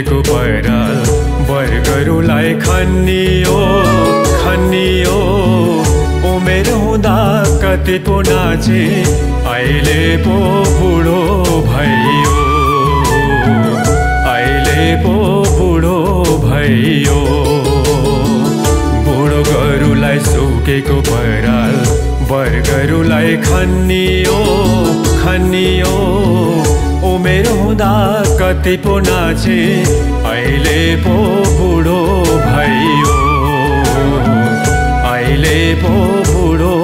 सुकेको पराल वर्गहरूलाई खनियो खनियो। उमेर हुँदा कति पो नाचे अहिले पो बुढो भयो, अहिले पो बुढो भयो। बुढो गरुलाई सुकेको पराल वर्गहरूलाई खनियो खनियो। उमेर हुँदा कति पो नाचे अहिले पो बुढो भयो, अहिले पो बुढो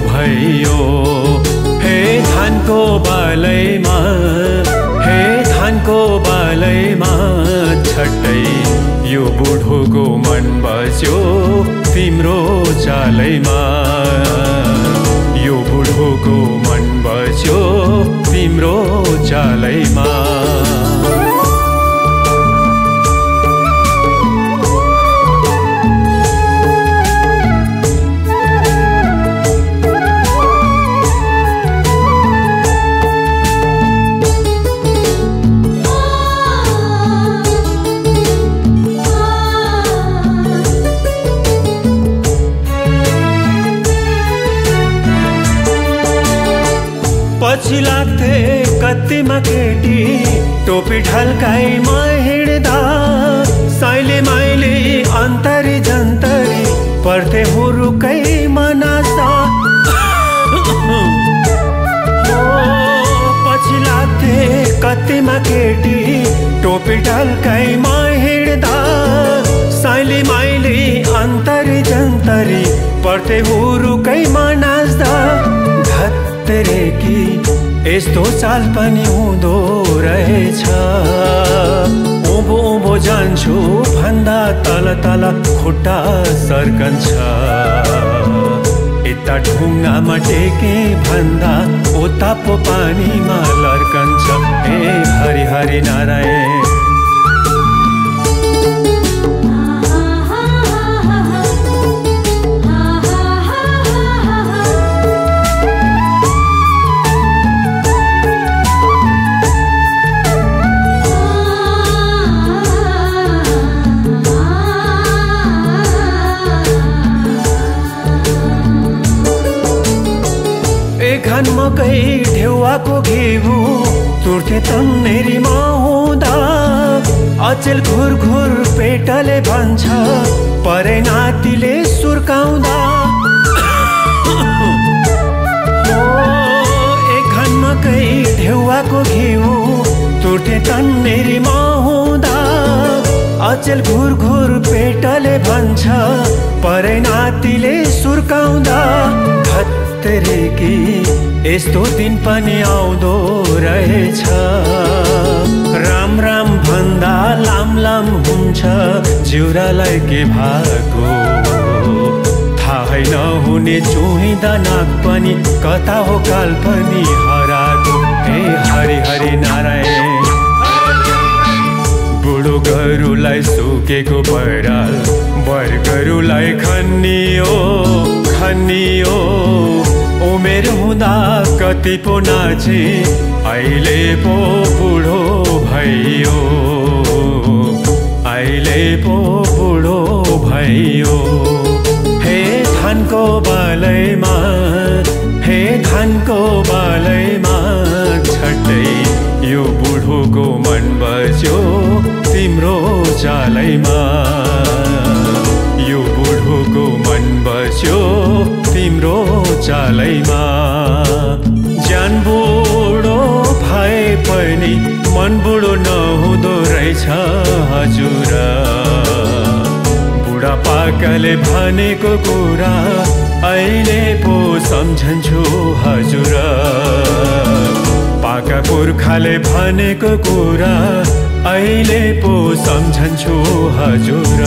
भयो। हे धानको बालैमा, हे धानको बालैमा छट्टै यो बुढोको मन बस्यो तिम्रो चालैमा। यो बुढोको मन बस्यो तिम्रो चालैमा। पछि लाग्थे कतिमा केटी टोपी ढल्काइमा हिँड्दा। साइले माइले अन्तरी जन्तरी पर्थे हुरुकै मनास्दा। पछि लाग्थे कतिमा केटी टोपी ढल्काइमा हिँड्दा। साइले माइले अन्तरी जन्तरी पर्थे हुरुकै मनास्दा। धत्तेरे कि यस्तो चाल पनि हुँदो रहेछ। उँभो उँभो जान्छु भन्दा तल तल खुट्टा सर्कन्छ। यता ढुङ्गामा टेके भन्दा उता पो पानीमा लर्कन्छ। हे हरि हरि नारायण। घन मकै ढेउवाको घिउ तुर्थे तन्नेरीमा हुँदा। अचेल घुर घुर पेटले भन्छ परे नातिले सुर्काउँदा। घन मकै ढेउवाको घिउ तुर्थे तन्नेरीमा हुँदा। अचेल घुर घुर पेटले भन्छ परे नातिले सुर्काउँदा। धत्तेरे कि यस्तो दिन पनि आउँदो रहेछ। राम राम भन्दा लाम लाम हुन्छ जिउरालाई के भएको। थाहै नहुने चुहिँदा नाक पनि कता हो काल पनि हराएको। हे हरि हरि नारायण। बुढो गरुलाई सुकेको पराल वर्गहरूलाई खनियो खनियो। उमेर हुँदा कति पो नाचे अहिले पो बुढो भयो, अहिले पो बुढो भयो। हे धानको बालैमा, हे धानको बालैमा छट्टै यो बुढोको मन बस्यो तिम्रो चालैमा। यो बुढोको मन बस्यो तिम्रो चालैमा। ज्यान बुढो भए पनि मन बुढो नहुँदो रहेछ हजुर। बुढापाकाले भनेको कुरा अहिले पो सम्झन्छु हजुर। पाका पुर्खाले भनेको कुरा अहिले पो सम्झन्छु हजुर।